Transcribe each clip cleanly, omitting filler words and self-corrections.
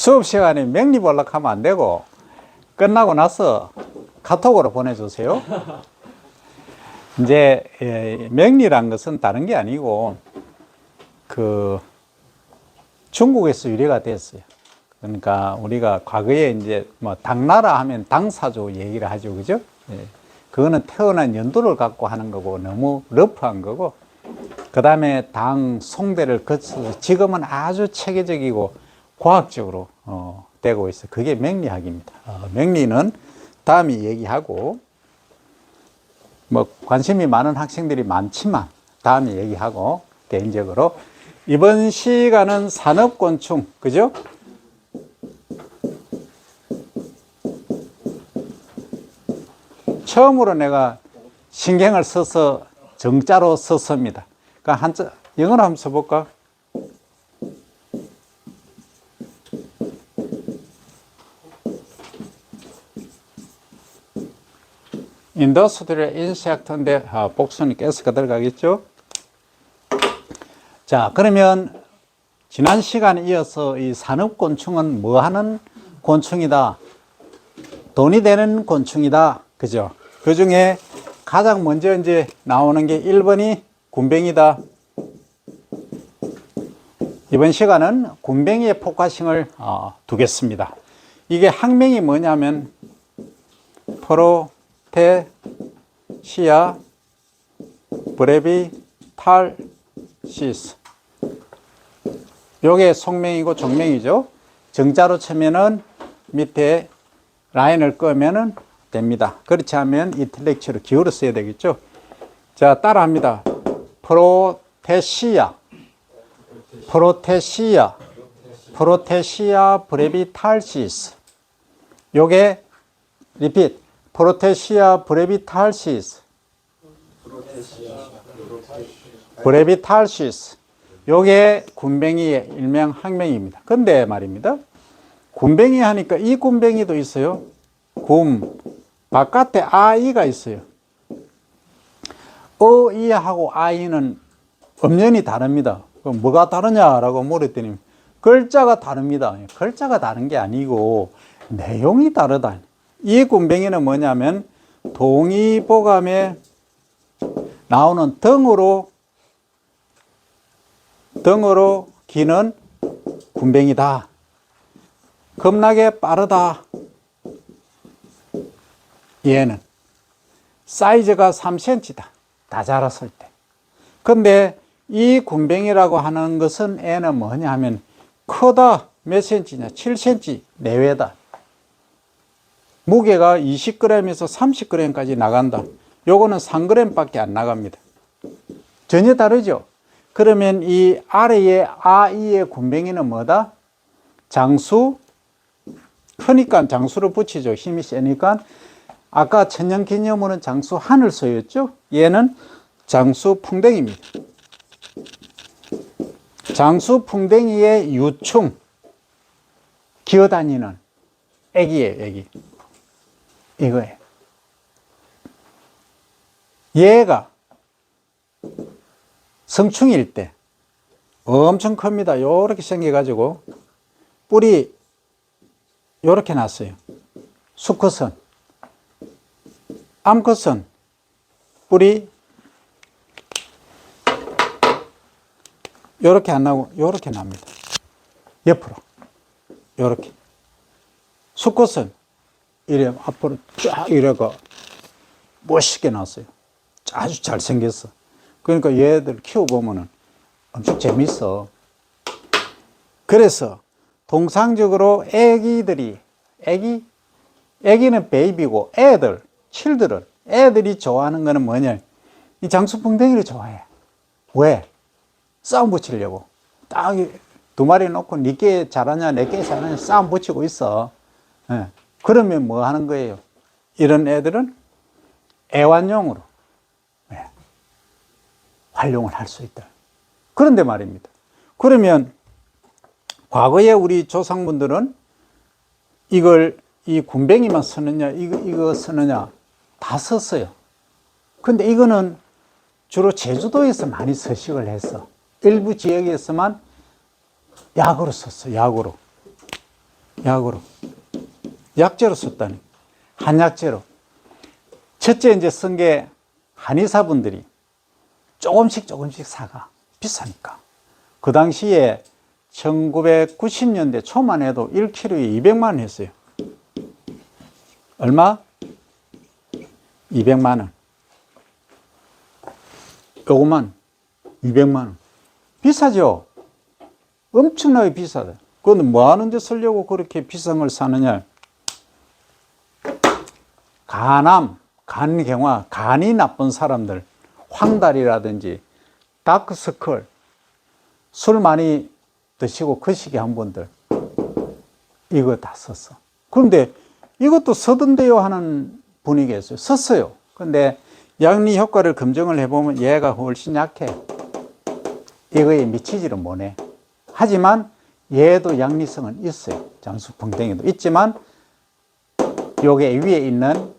수업 시간에 명리 연락하면 안 되고 끝나고 나서 카톡으로 보내주세요. 이제 명리란 것은 다른 게 아니고 중국에서 유래가 됐어요. 그러니까 우리가 과거에 이제 뭐 당나라 하면 당사조 얘기를 하죠, 그죠? 그거는 태어난 연도를 갖고 하는 거고 너무 러프한 거고, 그 다음에 당 송대를 거쳐서 지금은 아주 체계적이고 과학적으로 되고 있어요. 그게 명리학입니다. 명리는 다음에 얘기하고, 뭐 관심이 많은 학생들이 많지만 다음에 얘기하고, 개인적으로 이번 시간은 산업곤충, 그죠? 처음으로 내가 신경을 써서 정자로 썼습니다. 그러니까 한자 영어로 한번 써볼까? 인더스트리얼 인섹트인데 복수는 가스가 들어가겠죠? 자, 그러면 지난 시간에 이어서 이 산업곤충은 뭐 하는 곤충이다? 돈이 되는 곤충이다. 그죠? 그 중에 가장 먼저 이제 나오는 게 1번이 군뱅이다. 이번 시간은 군뱅이의 포커싱을 두겠습니다. 이게 학명이 뭐냐면 프로테시아 브레비탈시스. 요게 속명이고 종명이죠. 정자로 치면은 밑에 라인을 끄면은 됩니다. 그렇지 않으면 인텔렉츄얼을 기울여 써야 되겠죠. 자, 따라합니다. 프로테시아 브레비탈시스. 요게 리핏. 프로테시아 브레비탈시스. 브레비탈시스. 요게 군뱅이의 일명 학명입니다. 근데 말입니다. 군뱅이 하니까 이 군뱅이도 있어요. 바깥에 아이가 있어요. 이하고 아이는 음연이 다릅니다. 그럼 뭐가 다르냐라고 물었더니 글자가 다릅니다. 글자가 다른 게 아니고 내용이 다르다. 이 군뱅이는 뭐냐면 동의보감에 나오는 등으로 기는 군뱅이다. 겁나게 빠르다. 얘는 사이즈가 3cm다. 다 자랐을 때. 근데 이 군뱅이라고 하는 것은 애는 뭐냐 하면 크다. 몇 cm냐? 7cm 내외다. 무게가 20g에서 30g까지 나간다. 요거는 3g 밖에 안 나갑니다. 전혀 다르죠? 그러면 이 아래의 아이의 군뱅이는 뭐다? 장수. 크니까 장수를 붙이죠. 힘이 세니까. 아까 천년기념물은 장수 하늘소였죠? 얘는 장수 풍뎅이입니다. 장수 풍뎅이의 유충. 기어다니는 애기예요, 애기. 이거예요. 얘가 성충일 때 엄청 큽니다. 요렇게 생겨가지고 뿔이 요렇게 났어요. 수컷은. 암컷은 뿔이 요렇게 안 나고 요렇게 납니다. 옆으로. 요렇게. 수컷은 이래 앞으로 쫙 이래가 멋있게 났어요. 아주 잘생겼어. 그러니까 얘들 키워보면은 엄청 재밌어. 그래서 통상적으로 애기는 베이비고 애들이 좋아하는 거는 뭐냐? 이 장수풍뎅이를 좋아해. 왜? 싸움 붙이려고. 딱 두 마리 놓고 니께 잘하냐, 내께 잘하냐 싸움 붙이고 있어. 예. 그러면 뭐 하는 거예요? 이런 애들은 애완용으로 활용을 할 수 있다. 그런데 말입니다. 그러면 과거에 우리 조상분들은 이 군뱅이만 쓰느냐, 이거 쓰느냐, 다 썼어요. 근데 이거는 주로 제주도에서 많이 서식을 했어. 일부 지역에서만 약으로 썼어, 약으로. 약으로. 약재로 썼다니. 한약재로. 첫째 이제 쓴 게 한의사분들이 조금씩 사가. 비싸니까. 그 당시에 1990년대 초만 해도 1kg에 200만 원 했어요. 얼마? 200만 원. 요거만 200만 원. 비싸죠? 엄청나게 비싸다. 그건 뭐 하는데 쓰려고 그렇게 비싼 걸 사느냐? 간암, 간경화, 간이 나쁜 사람들, 황달이라든지 다크서클, 술 많이 드시고 거시기 한 분들, 이거 다 썼어. 그런데 이것도 쓰던데요 하는 분이 계세요. 썼어요. 근데 양리 효과를 검증을 해보면 얘가 훨씬 약해. 이거에 미치지를 못해. 하지만 얘도 양리성은 있어요. 장수풍뎅이도 있지만 요게 위에 있는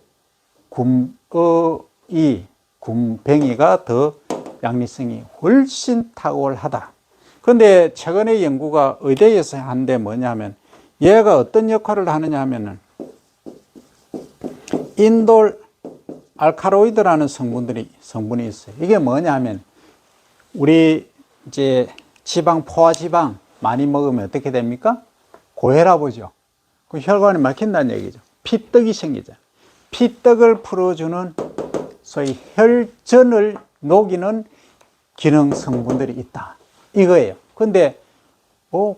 굼뱅이가 더 양리성이 훨씬 탁월하다. 그런데 최근에 연구가 의대에서 한데 뭐냐면 얘가 어떤 역할을 하느냐 하면은 인돌 알카로이드라는 성분이 있어요. 이게 뭐냐 하면 우리 이제 지방, 포화지방 많이 먹으면 어떻게 됩니까? 고혈압이죠. 그 혈관이 막힌다는 얘기죠. 피떡이 생기죠. 피떡을 풀어주는 소위 혈전을 녹이는 기능 성분들이 있다. 이거예요. 근데,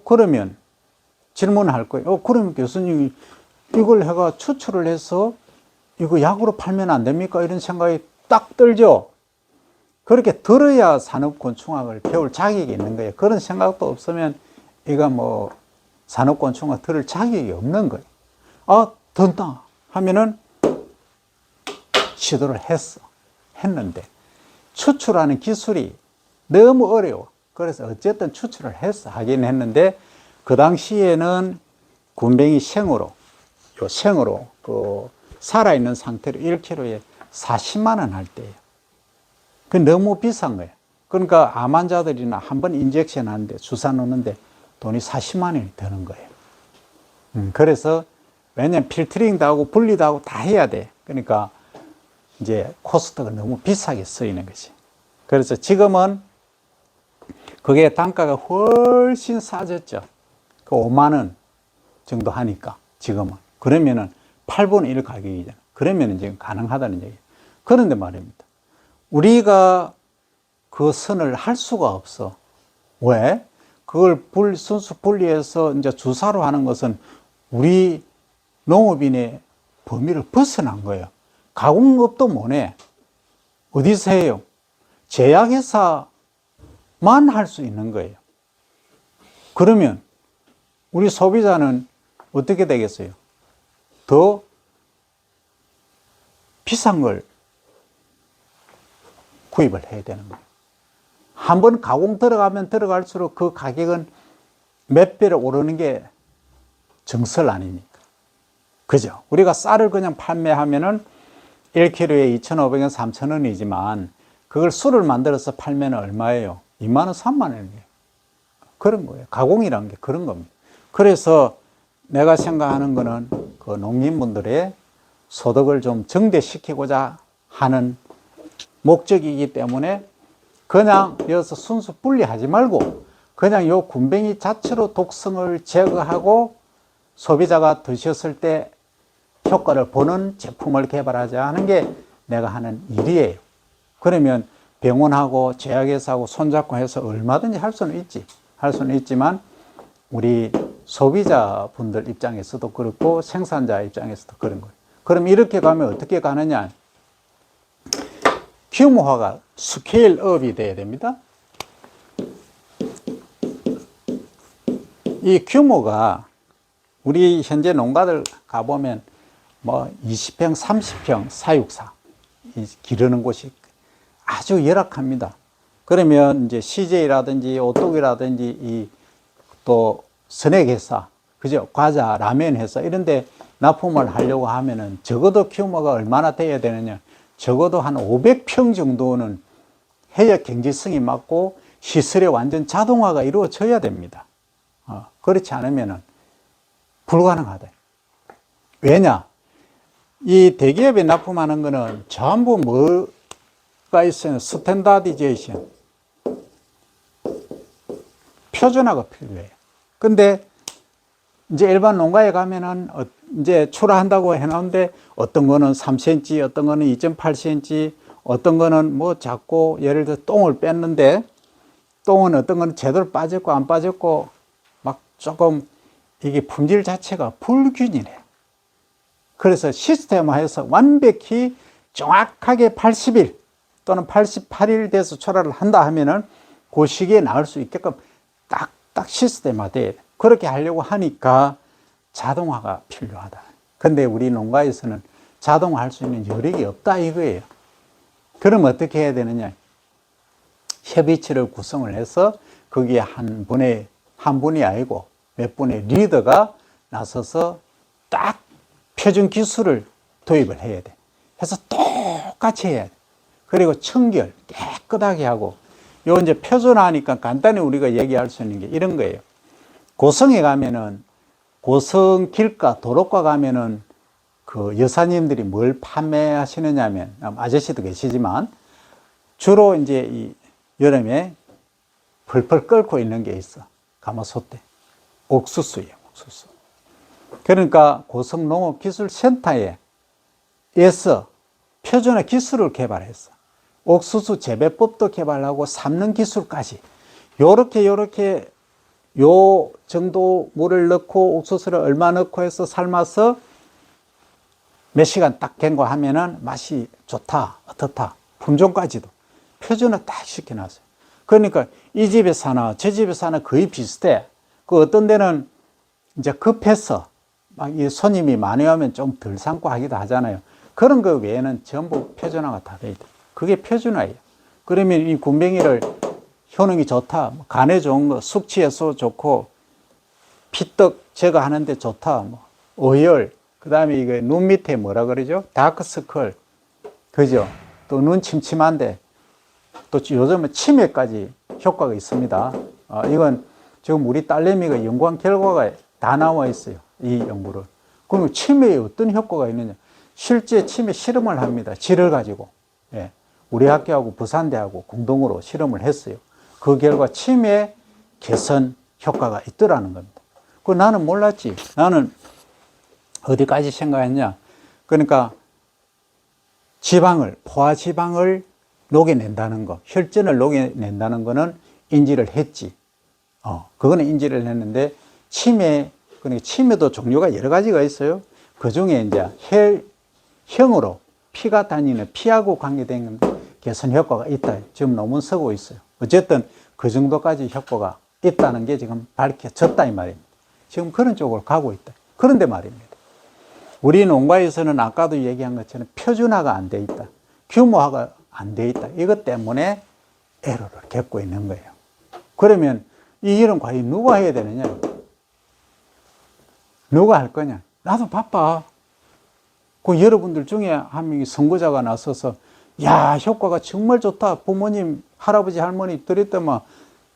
그러면 질문할 거예요. 그러면 교수님이 이걸 해가 추출을 해서 이거 약으로 팔면 안 됩니까? 이런 생각이 딱 들죠. 그렇게 들어야 산업곤충학을 배울 자격이 있는 거예요. 그런 생각도 없으면 이거 뭐 산업곤충학 들을 자격이 없는 거예요. 된다 하면은 시도를 했는데 추출하는 기술이 너무 어려워. 그래서 어쨌든 추출을 하긴 했는데 그 당시에는 굼뱅이 생으로 살아있는 상태로 1kg에 40만 원 할 때예요. 그 너무 비싼 거예요. 그러니까 암 환자들이나 한 번 인젝션 하는데 주사 놓는데 돈이 40만 원이 드는 거예요. 그래서 왜냐면 필터링도 하고 분리도 하고 다 해야 돼. 그러니까 이제 코스트가 너무 비싸게 쓰이는 거지. 그래서 지금은 그게 단가가 훨씬 싸졌죠. 그 5만 원 정도 하니까 지금은. 그러면은 8분의 1 가격이잖아. 그러면은 지금 가능하다는 얘기예요. 그런데 말입니다. 우리가 그 선을 할 수가 없어. 왜? 그걸 순수 분리해서 이제 주사로 하는 것은 우리 농업인의 범위를 벗어난 거예요. 가공업도 못해. 어디서 해요? 제약회사만 할 수 있는 거예요. 그러면 우리 소비자는 어떻게 되겠어요? 더 비싼 걸 구입을 해야 되는 거예요. 한번 가공 들어가면 들어갈수록 그 가격은 몇 배로 오르는 게 정설 아닙니까? 그죠? 우리가 쌀을 그냥 판매하면은 1kg에 2,500원, 3,000원이지만 그걸 술을 만들어서 팔면 얼마예요? 2만 원, 3만 원이에요. 그런 거예요. 가공이라는 게 그런 겁니다. 그래서 내가 생각하는 거는 그 농민분들의 소득을 좀 증대시키고자 하는 목적이기 때문에 그냥 여기서 순수 분리하지 말고 그냥 요 굼뱅이 자체로 독성을 제거하고 소비자가 드셨을 때 효과를 보는 제품을 개발하자 하는 게 내가 하는 일이에요. 그러면 병원하고 제약회사하고 손잡고 해서 얼마든지 할 수는 있지. 할 수는 있지만 우리 소비자분들 입장에서도 그렇고 생산자 입장에서도 그런 거예요. 그럼 이렇게 가면 어떻게 가느냐? 규모화가 스케일업이 돼야 됩니다. 이 규모가 우리 현재 농가들 가보면 뭐 20평, 30평 사육사 기르는 곳이 아주 열악합니다. 그러면 이제 CJ라든지 오뚜기라든지 또 선액회사, 그죠? 과자, 라면 회사 이런데 납품을 하려고 하면은 적어도 규모가 얼마나 돼야 되느냐? 적어도 한 500평 정도는 해야 경제성이 맞고 시설의 완전 자동화가 이루어져야 됩니다. 그렇지 않으면은 불가능하다. 왜냐? 이 대기업에 납품하는 거는 전부 뭐가 있어요? 스탠다디제이션. 표준화가 필요해요. 근데 이제 일반 농가에 가면은 이제 출하한다고 해놓은데 어떤 거는 3cm, 어떤 거는 2.8cm, 어떤 거는 뭐 작고 예를 들어 똥을 뺐는데 똥은 어떤 거는 제대로 빠졌고 안 빠졌고 막 조금 이게 품질 자체가 불균이래요. 그래서 시스템화해서 완벽히 정확하게 80일 또는 88일 돼서 출하를 한다 하면은 그 시기에 나올 수 있게끔 딱딱 시스템화돼야 돼. 그렇게 하려고 하니까 자동화가 필요하다. 근데 우리 농가에서는 자동화할 수 있는 여력이 없다 이거예요. 그럼 어떻게 해야 되느냐? 협의체를 구성을 해서 거기에 한 분이 아니고 몇 분의 리더가 나서서 딱 표준 기술을 도입을 해야 돼. 해서 똑같이 해야 돼. 그리고 청결 깨끗하게 하고, 요 이제 표준화하니까 간단히 우리가 얘기할 수 있는 게 이런 거예요. 고성에 가면은, 고성 길가, 도로가 가면은 그 여사님들이 뭘 판매하시느냐면, 아저씨도 계시지만, 주로 이제 이 여름에 펄펄 끓고 있는 게 있어. 가마솥대. 옥수수예요, 옥수수. 그러니까 고성농업기술센터에서 표준화 기술을 개발했어. 옥수수 재배법도 개발하고 삶는 기술까지. 요렇게 요 정도 물을 넣고 옥수수를 얼마 넣고 해서 삶아서 몇 시간 딱 경과하면은 맛이 좋다, 어떻다, 품종까지도 표준화 딱 시켜놨어요. 그러니까 이 집에 사나 저 집에 사나 거의 비슷해. 그 어떤 데는 이제 급해서 막 이 손님이 많이 오면 좀 덜 삶고 하기도 하잖아요. 그런 거 외에는 전부 표준화가 다 돼 있다. 그게 표준화예요. 그러면 이 군뱅이를 효능이 좋다, 간에 좋은 거, 숙취해소 좋고, 피떡 제거하는데 좋다, 뭐, 어혈, 그 다음에 이거 눈 밑에 뭐라 그러죠? 다크서클, 그죠? 또 눈 침침한데, 또 요즘은 치매까지 효과가 있습니다. 이건 지금 우리 딸내미가 연구한 결과가 다 나와 있어요. 이 연구를. 그럼 치매에 어떤 효과가 있느냐? 실제 치매 실험을 합니다. 쥐를 가지고. 예. 우리 학교하고 부산대하고 공동으로 실험을 했어요. 그 결과 치매 개선 효과가 있더라는 겁니다. 그 나는 몰랐지. 나는 어디까지 생각했냐? 그러니까 지방을, 포화지방을 녹여낸다는 거, 혈전을 녹여낸다는 거는 인지를 했지. 그거는 인지를 했는데, 그러니까 치매도 종류가 여러 가지가 있어요. 그 중에 이제 혈형으로 피가 다니는 피하고 관계된 개선 효과가 있다. 지금 논문 쓰고 있어요. 어쨌든 그 정도까지 효과가 있다는 게 지금 밝혀졌다 이 말입니다. 지금 그런 쪽으로 가고 있다. 그런데 말입니다. 우리 농가에서는 아까도 얘기한 것처럼 표준화가 안 돼 있다. 규모화가 안 돼 있다. 이것 때문에 에러를 겪고 있는 거예요. 그러면 이 일은 과연 누가 해야 되느냐? 누가 할 거냐? 나도 바빠. 그 여러분들 중에 한 명이 선거자가 나서서 야, 효과가 정말 좋다. 부모님, 할아버지, 할머니 드렸더만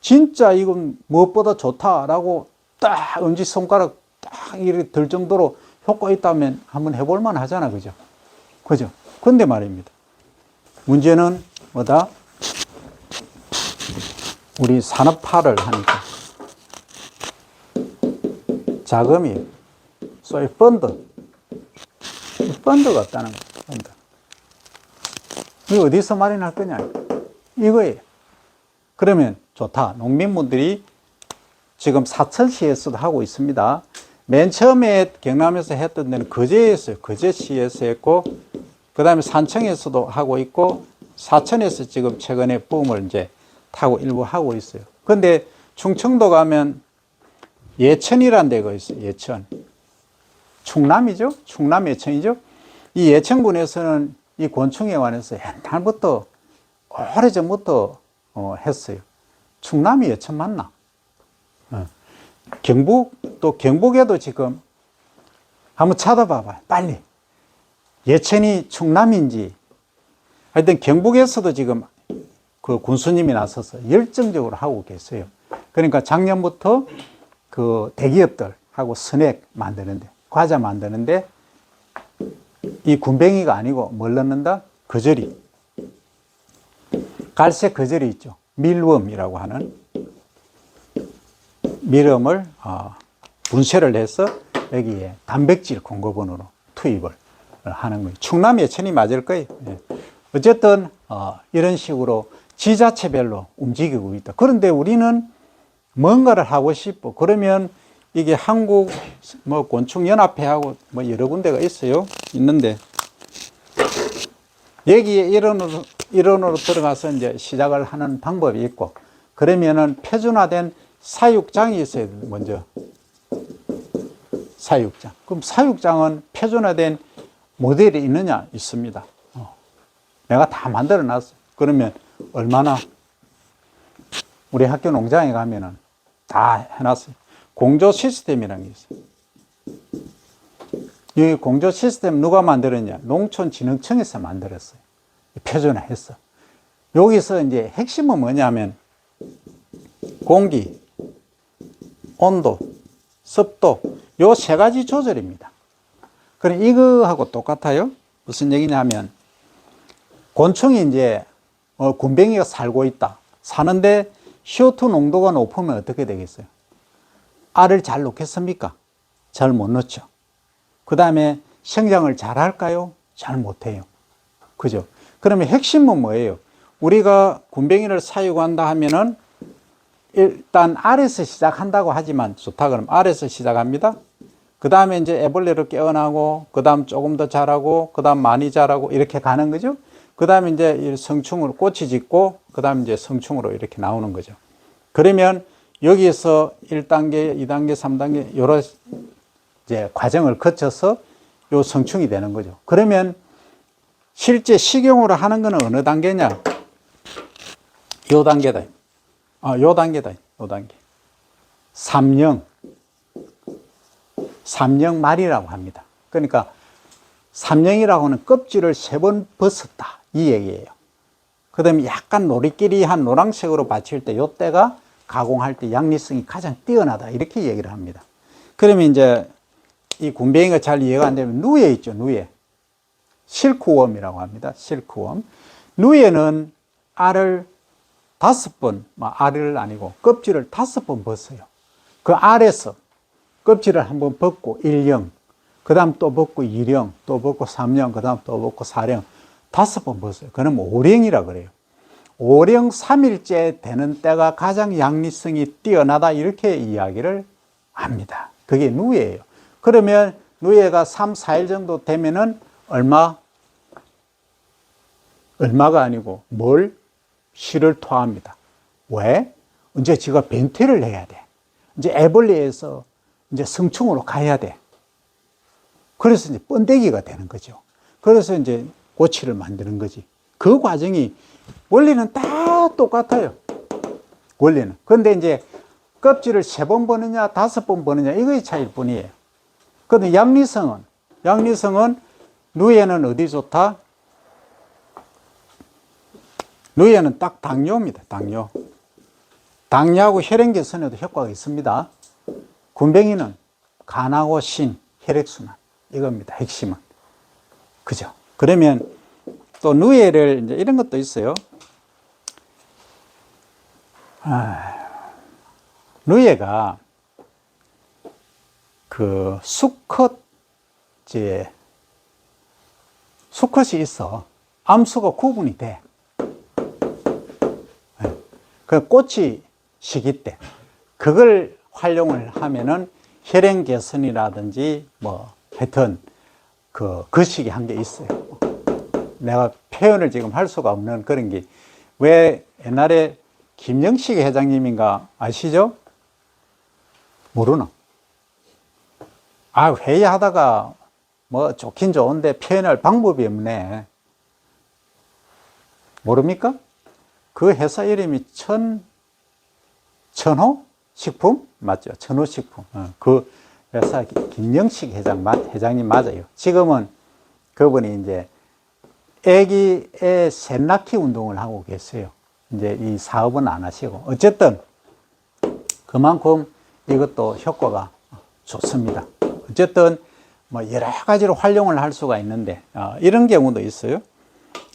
진짜 이건 무엇보다 좋다라고 딱 엄지손가락 딱 이렇게 들 정도로 효과 있다면 한번 해볼 만 하잖아. 그죠? 그죠? 근데 말입니다. 문제는 뭐다? 우리 산업화를 하니까 자금이 소위 펀드가 없다는 거예요. 펀드. 이거 어디서 마련할 거냐? 이거예요. 그러면 좋다. 농민분들이 지금 사천시에서도 하고 있습니다. 맨 처음에 경남에서 했던 데는 거제였어요. 거제시에서 했고, 그 다음에 산청에서도 하고 있고, 사천에서 지금 최근에 붐을 이제 타고 일부 하고 있어요. 근데 충청도 가면 예천이라는 데가 있어요. 예천. 충남이죠? 충남 예천이죠? 이 예천군에서는 이 곤충에 관해서 옛날부터, 오래전부터 했어요. 충남이 예천 맞나? 또 경북에도 지금 한번 찾아봐봐요. 빨리. 예천이 충남인지. 하여튼 경북에서도 지금 그 군수님이 나서서 열정적으로 하고 계세요. 그러니까 작년부터 그 대기업들, 하고 스낵 만드는데, 과자 만드는데 이 군뱅이가 아니고 뭘 넣는다? 거저리. 갈색 거저리 있죠. 밀웜이라고 하는 밀웜을 분쇄를 해서 여기에 단백질 공급원으로 투입을 하는 거예요. 충남 예천이 맞을 거예요. 어쨌든 이런 식으로 지자체별로 움직이고 있다. 그런데 우리는 뭔가를 하고 싶어. 그러면 이게 한국 뭐 곤충연합회하고 뭐 여러 군데가 있어요. 있는데 여기에 일원으로 들어가서 이제 시작을 하는 방법이 있고, 그러면은 표준화된 사육장이 있어야 돼. 먼저 사육장. 그럼 사육장은 표준화된 모델이 있느냐? 있습니다. 내가 다 만들어 놨어. 그러면 얼마나? 우리 학교 농장에 가면은 다 해놨어요. 공조 시스템이라는 게 있어요. 이 공조 시스템 누가 만들었냐? 농촌진흥청에서 만들었어요. 표준화했어. 여기서 이제 핵심은 뭐냐면 공기, 온도, 습도, 요 세 가지 조절입니다. 그럼 이거하고 똑같아요. 무슨 얘기냐면 곤충이 이제 군뱅이가 살고 있다. 사는데 CO2 농도가 높으면 어떻게 되겠어요? 알을 잘 놓겠습니까? 잘 못 놓죠. 그 다음에 성장을 잘 할까요? 잘 못해요. 그죠? 그러면 핵심은 뭐예요? 우리가 군뱅이를 사육한다 하면은 일단 알에서 시작한다고 하지만 좋다 그러면 알에서 시작합니다. 그 다음에 이제 애벌레로 깨어나고, 그 다음 조금 더 자라고, 그 다음 많이 자라고 이렇게 가는 거죠. 그 다음에 이제 성충으로 꽃이 짓고, 그 다음에 이제 성충으로 이렇게 나오는 거죠. 그러면 여기에서 1단계, 2단계, 3단계 여러 이제 과정을 거쳐서 요 성충이 되는 거죠. 그러면 실제 식용으로 하는 거는 어느 단계냐? 요 단계다. 요 단계다. 요 단계. 삼령 말이라고 합니다. 그러니까 삼령이라고 하는 껍질을 3번 벗었다. 이 얘기예요. 그 다음에 약간 노리끼리한 노란색으로 받칠 때, 요 때가 가공할 때 양리성이 가장 뛰어나다. 이렇게 얘기를 합니다. 그러면 이제 이 군뱅이가 잘 이해가 안 되면 누에 있죠. 누에. 실크웜이라고 합니다. 실크웜. 누에는 알을 5번, 알을 아니고 껍질을 5번 벗어요. 그 알에서 껍질을 한번 벗고 1령, 그 다음 또 벗고 2령, 또 벗고 3령, 그 다음 또 벗고 4령, 5번 벗어요. 그럼 5령이라 그래요. 5령 3일째 되는 때가 가장 양리성이 뛰어나다. 이렇게 이야기를 합니다. 그게 누에예요. 그러면 누에가 3, 4일 정도 되면은 얼마가 아니고 실을 토합니다. 왜? 이제 지가 변태를 해야 돼. 이제 애벌레에서 이제 성충으로 가야 돼. 그래서 이제 번데기가 되는 거죠. 그래서 이제 꼬치를 만드는 거지. 그 과정이 원리는 다 똑같아요. 원리는. 그런데 이제 껍질을 3번 버느냐, 5번 버느냐, 이거의 차이일 뿐이에요. 그런데 양리성은 누에는 어디 좋다? 누에는 딱 당뇨입니다. 당뇨하고 혈행 개선에도 효과가 있습니다. 군뱅이는 간하고 신, 혈액순환 이겁니다. 핵심은. 그죠? 그러면 또 누에를 이제 이런 것도 있어요. 누에가 그 수컷이 있어. 암수가 구분이 돼. 그 꽃이 시기 때 그걸 활용을 하면은 혈행 개선이라든지 뭐 하여튼 그 거시기 한 게 있어요. 내가 표현을 지금 할 수가 없는 그런 게, 왜 옛날에 김영식 회장님인가 아시죠? 모르나? 회의하다가 뭐 좋긴 좋은데 표현할 방법이 없네. 모릅니까? 그 회사 이름이 천호 식품? 맞죠? 천호 식품. 그 회사 김영식 회장님 맞아요. 지금은 그분이 이제 애기의 셋 낳기 운동을 하고 계세요. 이제 이 사업은 안 하시고. 어쨌든 그만큼 이것도 효과가 좋습니다. 어쨌든 뭐 여러 가지로 활용을 할 수가 있는데 이런 경우도 있어요.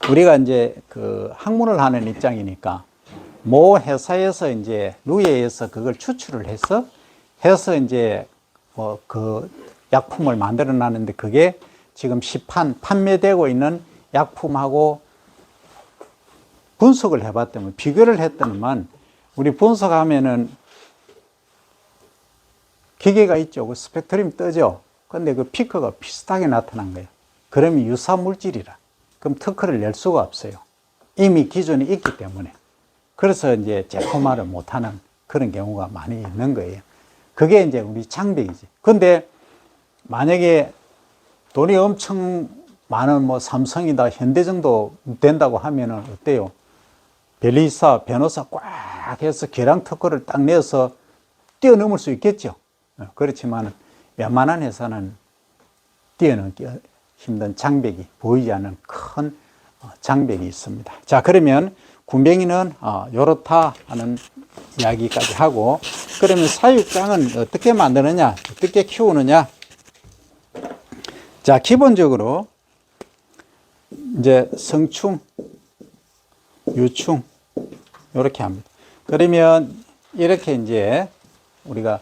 우리가 이제 그 학문을 하는 입장이니까 모 회사에서 이제 루에에서 그걸 추출을 해서 이제 뭐 그 약품을 만들어 놨는데 그게 지금 판매되고 있는 약품하고 분석을 해봤더니 비교를 했더니만 우리 분석하면은 기계가 있죠. 그 스펙트럼이 뜨죠. 근데 그 피크가 비슷하게 나타난 거예요. 그러면 유사 물질이라. 그럼 특허를 낼 수가 없어요. 이미 기존에 있기 때문에. 그래서 이제 제품화를 못하는 그런 경우가 많이 있는 거예요. 그게 이제 우리 장벽이지. 근데 만약에 돈이 엄청 많은 뭐 삼성이다, 현대 정도 된다고 하면은 어때요? 변호사 꽉 해서 계량 특허를 딱 내서 뛰어넘을 수 있겠죠. 그렇지만 웬만한 회사는 뛰어넘기 힘든 장벽이 보이지 않는 큰 장벽이 있습니다. 자, 그러면 군뱅이는 요렇다 하는 이야기까지 하고, 그러면 사육장은 어떻게 만드느냐, 어떻게 키우느냐. 자, 기본적으로 이제 성충, 유충 이렇게 합니다. 그러면 이렇게 이제 우리가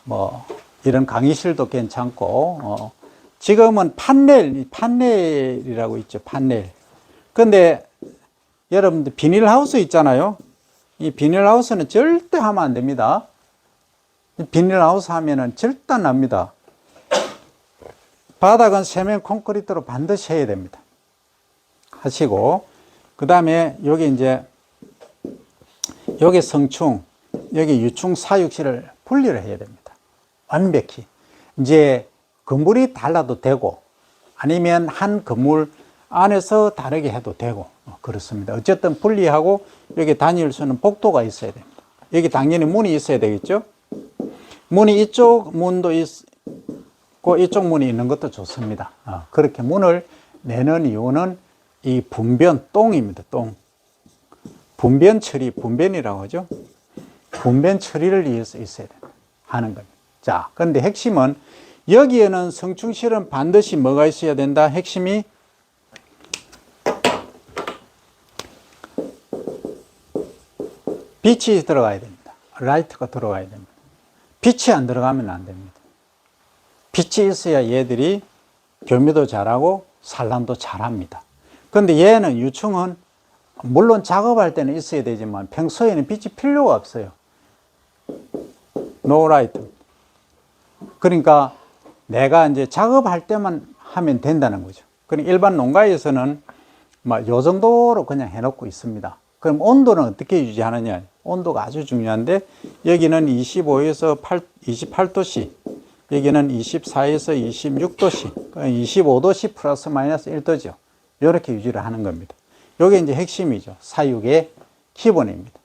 뭐 이런 강의실도 괜찮고 지금은 판넬이라고 있죠. 판넬. 근데 여러분들 비닐하우스 있잖아요. 이 비닐하우스는 절대 하면 안 됩니다. 비닐하우스 하면은 절단 납니다. 바닥은 세면 콘크리트로 반드시 해야 됩니다. 하시고, 그 다음에 여기 이제 여기 성충, 여기 유충 사육실을 분리를 해야 됩니다. 완벽히. 이제 건물이 달라도 되고, 아니면 한 건물 안에서 다르게 해도 되고, 그렇습니다. 어쨌든 분리하고, 여기 다닐 수 있는 복도가 있어야 됩니다. 여기 당연히 문이 있어야 되겠죠? 문이 이쪽 문도 있고, 이쪽 문이 있는 것도 좋습니다. 그렇게 문을 내는 이유는 이 분변, 똥입니다. 똥. 분변 처리, 분변이라고 하죠. 분변 처리를 위해서 있어야 하는 겁니다. 자, 그런데 핵심은 여기에는 성충실은 반드시 뭐가 있어야 된다? 핵심이 빛이 들어가야 됩니다. 라이트가 들어가야 됩니다. 빛이 안 들어가면 안 됩니다. 빛이 있어야 얘들이 교미도 잘하고 산란도 잘합니다. 그런데 얘는 유충은 물론 작업할 때는 있어야 되지만 평소에는 빛이 필요가 없어요. No light. 그러니까 내가 이제 작업할 때만 하면 된다는 거죠. 그러니까 일반 농가에서는 막 요 정도로 그냥 해놓고 있습니다. 그럼 온도는 어떻게 유지하느냐? 온도가 아주 중요한데 여기는 25에서 28도씨, 여기는 24에서 26도씨, 25도씨 플러스 마이너스 1도죠. 이렇게 유지를 하는 겁니다. 이게 이제 핵심이죠. 사육의 기본입니다.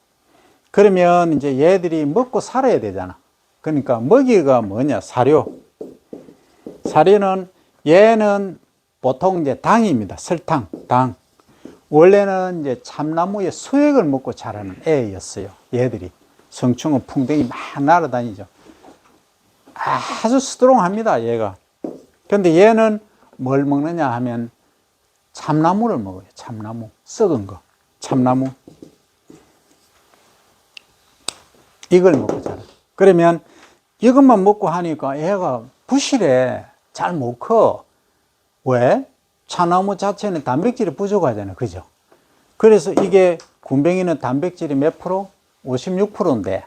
그러면 이제 얘들이 먹고 살아야 되잖아. 그러니까 먹이가 뭐냐? 사료. 사료는 얘는 보통 이제 당입니다. 설탕, 당. 원래는 이제 참나무의 수액을 먹고 자라는 애였어요. 얘들이. 성충은 풍뎅이 막 날아다니죠. 아주 스트롱합니다, 얘가. 근데 얘는 뭘 먹느냐 하면 참나무를 먹어요. 참나무. 썩은 거. 참나무. 이걸 먹고 자라요. 그러면 이것만 먹고 하니까 얘가 부실해. 잘 못 커. 왜? 참나무 자체는 단백질이 부족하잖아요. 그죠? 그래서 이게 군뱅이는 단백질이 몇 프로? 56%인데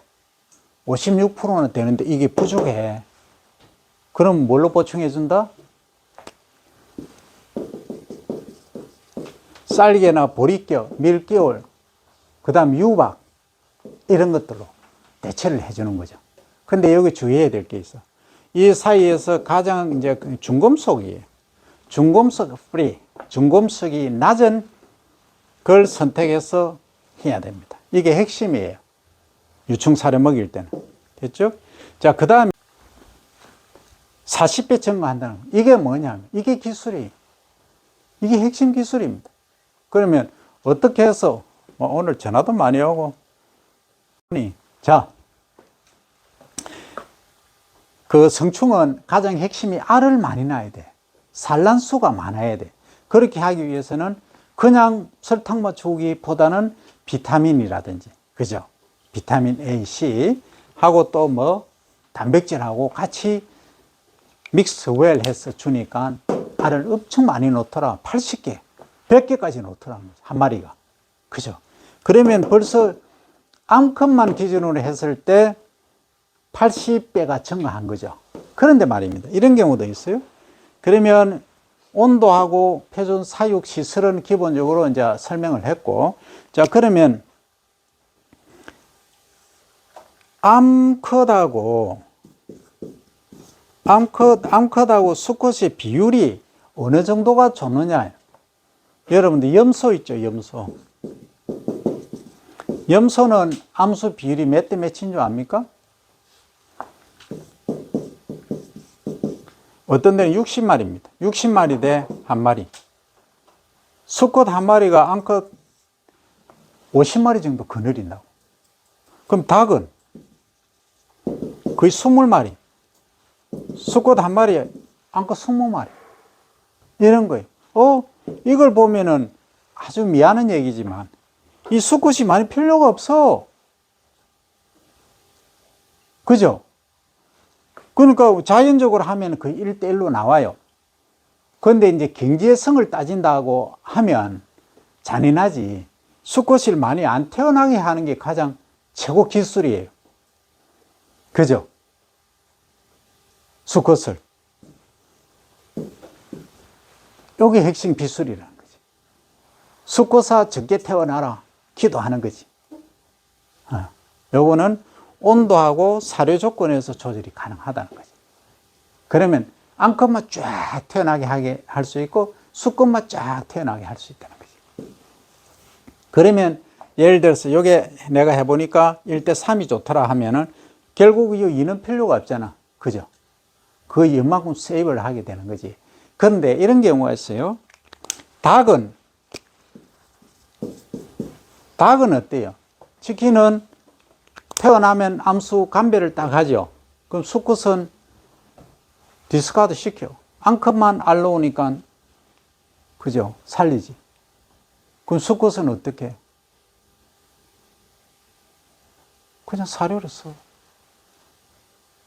56%는 되는데 이게 부족해. 그럼 뭘로 보충해 준다? 쌀개나 보리겨, 밀겨울, 그 다음 유박 이런 것들로 대체를 해주는 거죠. 근데 여기 주의해야 될 게 있어. 이 사이에서 가장 이제 중금속이에요. 중금속 프리, 중금속이 낮은 걸 선택해서 해야 됩니다. 이게 핵심이에요. 유충사료 먹일 때는. 됐죠? 자, 그 다음에 40배 증가한다는 거. 이게 뭐냐면, 이게 기술이에요. 이게 핵심 기술입니다. 그러면 어떻게 해서, 오늘 전화도 많이 오고, 자, 그 성충은 가장 핵심이 알을 많이 낳아야 돼. 산란수가 많아야 돼. 그렇게 하기 위해서는 그냥 설탕만 주기보다는 비타민이라든지, 그죠? 비타민 A, C 하고 또 뭐 단백질하고 같이 믹스 웰 해서 주니까 알을 엄청 많이 넣더라. 80개, 100개까지 넣더라. 한 마리가. 그죠? 그러면 벌써 암컷만 기준으로 했을 때 80배가 증가한 거죠. 그런데 말입니다. 이런 경우도 있어요. 그러면 온도하고 표준 사육 시설은 기본적으로 이제 설명을 했고, 자, 그러면 암컷하고 수컷의 비율이 어느 정도가 좋느냐. 여러분들 염소 있죠, 염소. 염소는 암수 비율이 몇 대 몇인 줄 압니까? 어떤 데는 60마리입니다. 60마리 대 한 마리. 수컷 한 마리가 암컷 50마리 정도 거느린다고. 그럼 닭은 거의 20마리. 수컷 한 마리에 암컷 20마리. 이런 거예요. 이걸 보면은 아주 미안한 얘기지만 이 수컷이 많이 필요가 없어. 그죠? 그러니까 자연적으로 하면 거의 1대1로 나와요. 그런데 이제 경제성을 따진다고 하면 잔인하지. 수컷을 많이 안 태어나게 하는 게 가장 최고 기술이에요. 그죠? 수컷을. 이게 핵심 기술이라는 거지. 수컷아 적게 태어나라 기도하는 거지. 요거는 온도하고 사료 조건에서 조절이 가능하다는 거지. 그러면 암컷만 쫙 태어나게 하게 할 수 있고 수컷만 쫙 태어나게 할 수 있다는 거지. 그러면 예를 들어서 요게 내가 해보니까 1대3이 좋더라 하면은 결국 이 2는 필요가 없잖아. 그죠? 그 2만큼 세이브를 하게 되는 거지. 그런데 이런 경우가 있어요. 닭은 어때요? 치킨은 태어나면 암수 감배를 딱 하죠. 그럼 수컷은 디스카드 시켜. 암컷만 알 놓으니까, 그죠? 살리지. 그럼 수컷은 어떻게 해? 그냥 사료를 써.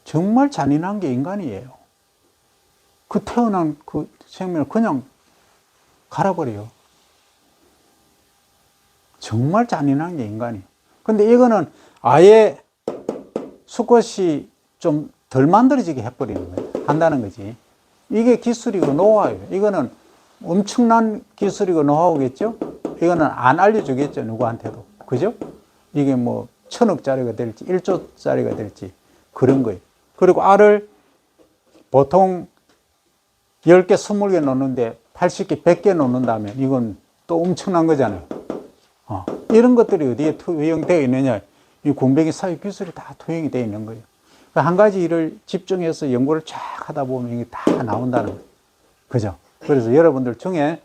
정말 잔인한 게 인간이에요. 그 태어난 그 생명을 그냥 갈아버려요. 정말 잔인한 게 인간이에요. 근데 이거는 아예 수컷이 좀 덜 만들어지게 해버리는 거예요. 한다는 거지. 이게 기술이고 노하우예요. 이거는 엄청난 기술이고 노하우겠죠? 이거는 안 알려주겠죠. 누구한테도. 그죠? 이게 뭐 1000억짜리가 될지 1조짜리가 될지 그런 거예요. 그리고 알을 보통 10개, 20개 놓는데 80개, 100개 놓는다면 이건 또 엄청난 거잖아요. 이런 것들이 어디에 투영되어 있느냐. 이 군뱅이 사육 기술이 다 투영이 되어 있는 거예요. 한 가지 일을 집중해서 연구를 쫙 하다 보면 이게 다 나온다는 거예요. 그죠? 그래서 여러분들 중에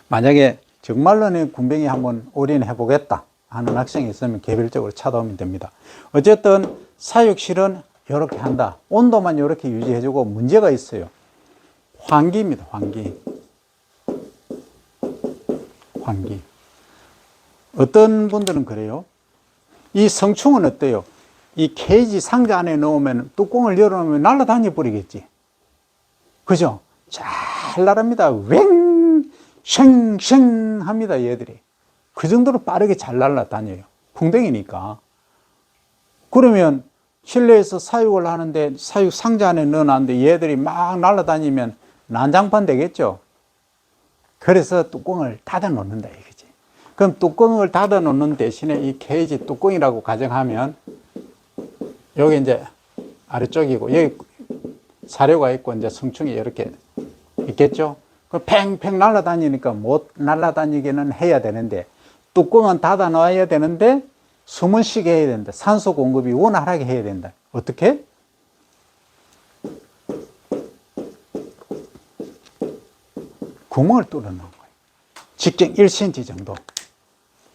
만약에 정말로 내 군뱅이 한번 올인해 보겠다 하는 학생이 있으면 개별적으로 찾아오면 됩니다. 어쨌든 사육실은 이렇게 한다. 온도만 이렇게 유지해주고 문제가 있어요. 환기입니다. 환기. 어떤 분들은 그래요. 이 성충은 어때요? 이 케이지 상자 안에 넣으면 뚜껑을 열어놓으면 날아다녀 버리겠지. 그죠? 잘 날아갑니다. 웽, 쉥 합니다, 얘들이. 그 정도로 빠르게 잘 날아다녀요. 풍뎅이니까. 그러면 실내에서 사육을 하는데 사육 상자 안에 넣어놨는데 얘들이 막 날아다니면 난장판 되겠죠. 그래서 뚜껑을 닫아 놓는다 이거지. 그럼 뚜껑을 닫아 놓는 대신에 이 케이지 뚜껑이라고 가정하면 여기 이제 아래쪽이고 여기 사료가 있고 이제 성충이 이렇게 있겠죠. 그 팽팽 날아다니니까 못 날아다니기는 해야 되는데 뚜껑은 닫아 놔야 되는데 숨은 쉬게 해야 된다. 산소 공급이 원활하게 해야 된다. 어떻게? 구멍을 뚫어 놓은 거예요. 직경 1cm 정도.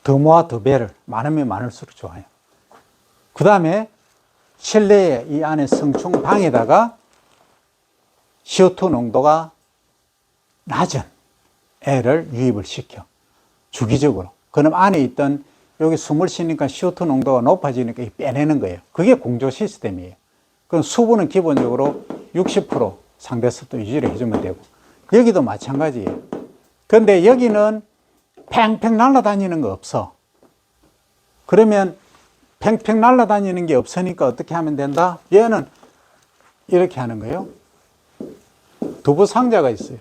더 모아 더 배를 많으면 많을수록 좋아요. 그 다음에 실내에 이 안에 성충 방에다가 CO2 농도가 낮은 애를 유입을 시켜. 주기적으로. 그럼 안에 있던 여기 숨을 쉬니까 CO2 농도가 높아지니까 빼내는 거예요. 그게 공조 시스템이에요. 그럼 수분은 기본적으로 60% 상대 습도 유지를 해주면 되고. 여기도 마찬가지예요. 근데 여기는 팽팽 날아다니는 거 없어. 그러면 팽팽 날아다니는 게 없으니까 어떻게 하면 된다? 얘는 이렇게 하는 거예요. 두부 상자가 있어요.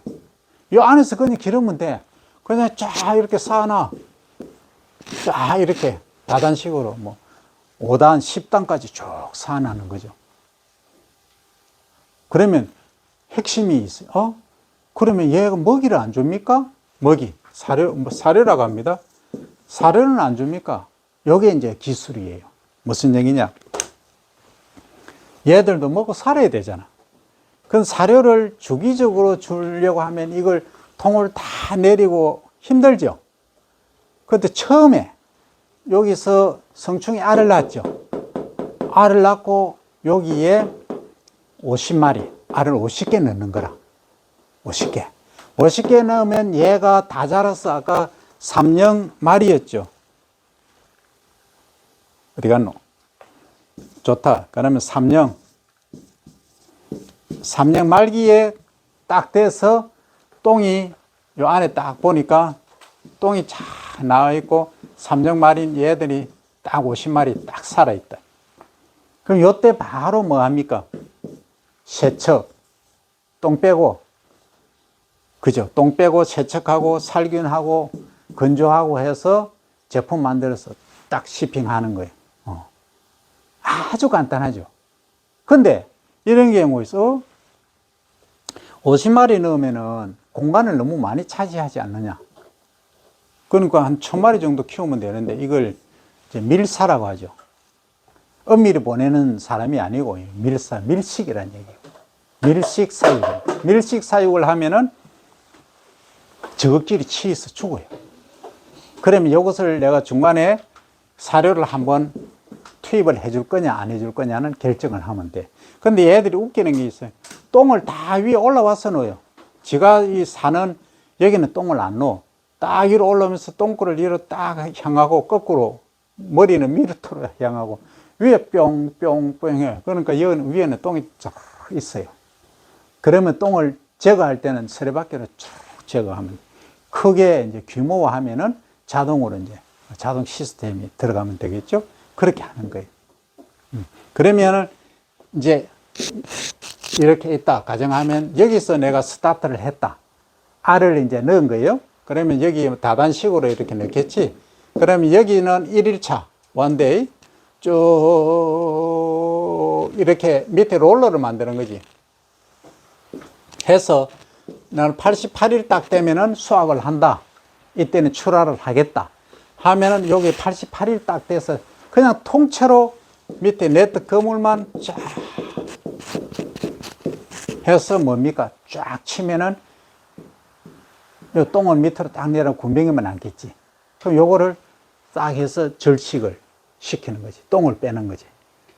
이 안에서 그냥 기르면 돼. 그냥 쫙 이렇게 쌓아놔. 쫙 이렇게 다단식으로 뭐 5단, 10단까지 쭉 쌓아놓는 거죠. 그러면 핵심이 있어요. 그러면 얘가 먹이를 안 줍니까? 먹이. 사료라고 합니다. 사료는 안 줍니까? 이게 이제 기술이에요. 무슨 얘기냐? 얘들도 먹고 살아야 되잖아. 그럼 사료를 주기적으로 주려고 하면 이걸 통을 다 내리고 힘들죠. 그런데 처음에 여기서 성충이 알을 낳았죠. 알을 낳고 여기에 50마리, 알을 50개 넣는 거라. 50개. 50개 넣으면 얘가 다 자라서 아까 3령 어디 갔노? 좋다. 그러면 3령 말기에 딱 돼서 똥이 요 안에 딱 보니까 똥이 잘 나와 있고 3령 말인 얘들이 딱 50마리 딱 살아 있다. 그럼 요때 바로 뭐 합니까? 세척, 똥 빼고, 그죠? 똥 빼고 세척하고 살균하고 건조하고 해서 제품 만들어서 딱 시핑하는 거예요. 아주 간단하죠. 근데 이런 경우 있어. 50마리 넣으면은 공간을 너무 많이 차지하지 않느냐. 그러니까 한 1000마리 정도 키우면 되는데 이걸 이제 밀사라고 하죠. 엄밀히 보내는 사람이 아니고 밀식이라는 얘기예요. 밀식 사육. 밀식 사육을 하면은 저것끼리 치이서 죽어요. 그러면 이것을 내가 중간에 사료를 한번 투입을 해줄 거냐 안 해줄 거냐는 결정을 하면 돼. 근데 얘들이 웃기는 게 있어요. 똥을 다 위에 올라와서 넣어요. 지가 이 사는 여기는 똥을 안 넣어. 딱 위로 올라오면서 똥꼬를 위로 딱 향하고 거꾸로 머리는 밑으로 향하고 위에 뿅뿅뿅 해. 그러니까 여기 위에는 똥이 쫙 있어요. 그러면 똥을 제거할 때는 서리밖으로 쭉 제거하면 크게 이제 규모화하면은 자동으로 이제 자동 시스템이 들어가면 되겠죠. 그렇게 하는 거예요. 그러면은 이제 이렇게 있다 가정하면 여기서 내가 스타트를 했다. 알을 이제 넣은 거예요. 그러면 여기 다단식으로 이렇게 넣겠지. 그러면 여기는 1일차 원데이 쭉 이렇게 밑에 롤러를 만드는 거지. 해서 나는 88일 딱 되면은 수확을 한다. 이때는 출하를 하겠다. 하면은 여기 88일 딱 돼서 그냥 통째로 밑에 네트 그물만 쫙 해서 뭡니까? 쫙 치면은 요 똥을 밑으로 딱 내려 군뱅이만 남겠지. 그럼 요거를 딱 해서 절식을 시키는 거지. 똥을 빼는 거지.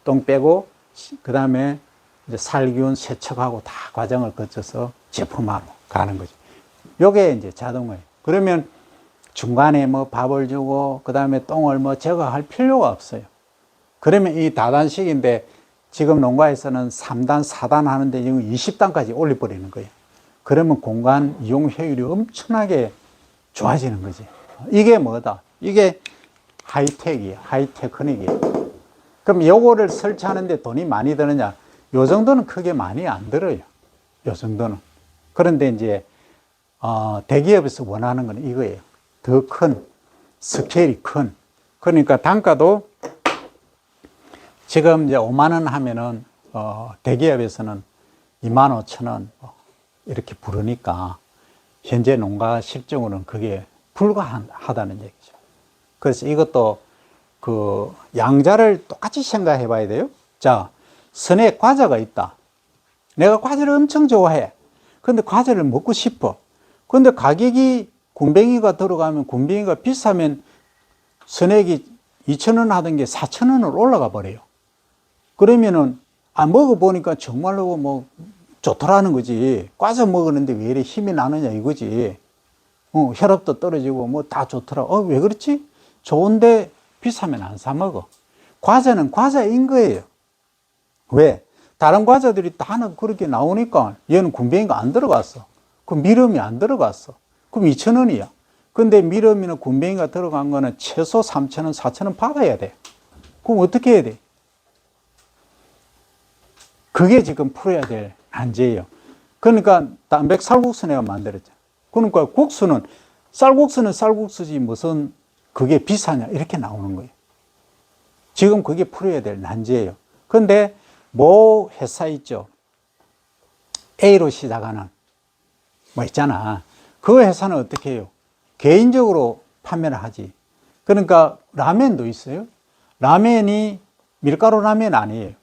똥 빼고 그 다음에 이제 살균 세척하고 다 과정을 거쳐서 제품화로 가는 거지. 요게 이제 자동화예요. 그러면 중간에 뭐 밥을 주고 그 다음에 똥을 뭐 제거할 필요가 없어요. 그러면 이 다단식인데 지금 농가에서는 3단, 4단 하는데 이거 20단까지 올려버리는 거예요. 그러면 공간 이용 효율이 엄청나게 좋아지는 거지. 이게 뭐다? 이게 하이텍이에요. 하이테크닉이에요. 그럼 요거를 설치하는데 돈이 많이 드느냐? 요 정도는 크게 많이 안 들어요. 요 정도는. 그런데 이제 대기업에서 원하는 건 이거예요. 더 큰, 스케일이 큰. 그러니까 단가도 지금 이제 5만 원 하면은 대기업에서는 25,000원 이렇게 부르니까 현재 농가 실적으로는 그게 불가하다는 얘기죠. 그래서 이것도 그 양자를 똑같이 생각해 봐야 돼요. 자, 선에 과자가 있다. 내가 과자를 엄청 좋아해. 근데 과자를 먹고 싶어. 근데 가격이 군뱅이가 들어가면 군뱅이가 비싸면 선액이 2,000원 하던 게 4,000원으로 올라가 버려요. 그러면은, 먹어보니까 정말로 뭐, 좋더라는 거지. 과자 먹었는데 왜 이래 힘이 나느냐 이거지. 혈압도 떨어지고 뭐 다 좋더라. 왜 그렇지? 좋은데 비싸면 안 사 먹어. 과자는 과자인 거예요. 왜? 다른 과자들이 다는 그렇게 나오니까 얘는 군뱅이가 안 들어갔어. 그 미름이 안 들어갔어. 그럼 2,000원이야. 근데 미름이나 군뱅이가 들어간 거는 최소 3,000원, 4,000원 받아야 돼. 그럼 어떻게 해야 돼? 그게 지금 풀어야 될 난제예요. 그러니까 단백 쌀국수 내가 만들었죠. 그러니까 국수는 쌀국수지 무슨 그게 비싸냐 이렇게 나오는 거예요. 지금 그게 풀어야 될 난제예요. 근데 뭐 회사 있죠. A로 시작하는 뭐 있잖아. 그 회사는 어떻게 해요? 개인적으로 판매를 하지. 그러니까 라면도 있어요. 라면이 밀가루 라면 아니에요.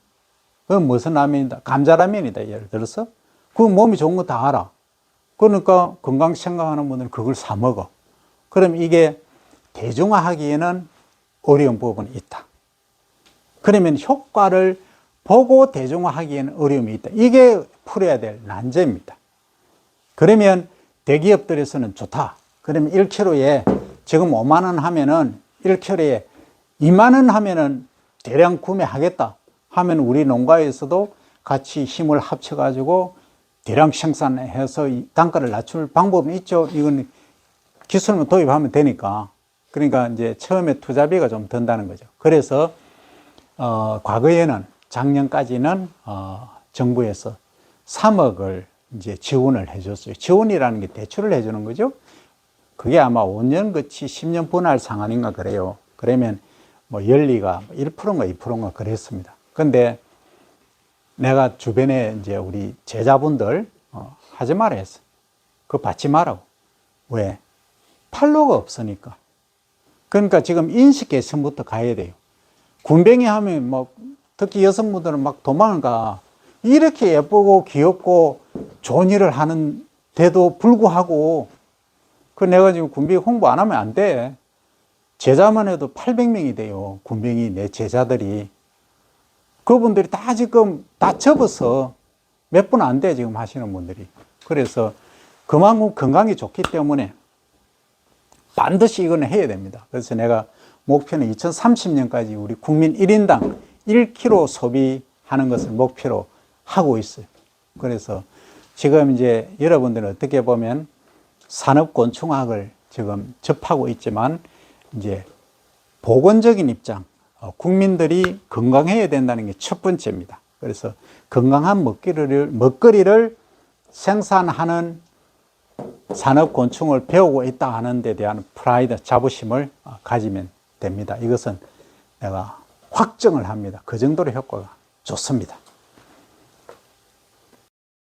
그건 무슨 라면이다? 감자라면이다. 예를 들어서. 그 몸이 좋은 거 다 알아. 그러니까 건강 생각하는 분들은 그걸 사 먹어. 그럼 이게 대중화하기에는 어려운 부분이 있다. 그러면 효과를 보고 대중화하기에는 어려움이 있다. 이게 풀어야 될 난제입니다. 그러면 대기업들에서는 좋다. 그러면 1kg에 지금 5만 원 하면은 1kg에 2만 원 하면은 대량 구매하겠다 하면 우리 농가에서도 같이 힘을 합쳐가지고 대량 생산해서 단가를 낮출 방법은 있죠. 이건 기술만 도입하면 되니까. 그러니까 이제 처음에 투자비가 좀 든다는 거죠. 그래서 과거에는 작년까지는 정부에서 3억을 이제 지원을 해줬어요. 지원이라는 게 대출을 해주는 거죠. 그게 아마 5년 거치 10년 분할 상환인가 그래요. 그러면 뭐 연리가 1%인가 2%인가 그랬습니다. 근데 내가 주변에 이제 우리 제자분들 하지 마라 했어. 그거 받지 말라고. 왜? 판로가 없으니까. 그러니까 지금 인식 개선부터 가야 돼요. 군뱅이 하면 뭐 특히 여성분들은 막 도망을 가. 이렇게 예쁘고 귀엽고 좋은 일을 하는데도 불구하고 그 내가 지금 군뱅이 홍보 안 하면 안 돼. 제자만 해도 800명이 돼요. 군뱅이 내 제자들이. 그분들이 다 지금 다 접어서 몇 분 안 돼 지금 하시는 분들이. 그래서 그만큼 건강이 좋기 때문에 반드시 이거는 해야 됩니다. 그래서 내가 목표는 2030년까지 우리 국민 1인당 1kg 소비하는 것을 목표로 하고 있어요. 그래서 지금 이제 여러분들은 어떻게 보면 산업곤충학을 지금 접하고 있지만 이제 보건적인 입장, 국민들이 건강해야 된다는 게 첫 번째입니다. 그래서 건강한 먹거리를 생산하는 산업곤충을 배우고 있다 하는 데 대한 프라이드, 자부심을 가지면 됩니다. 이것은 내가 확정을 합니다. 그 정도로 효과가 좋습니다.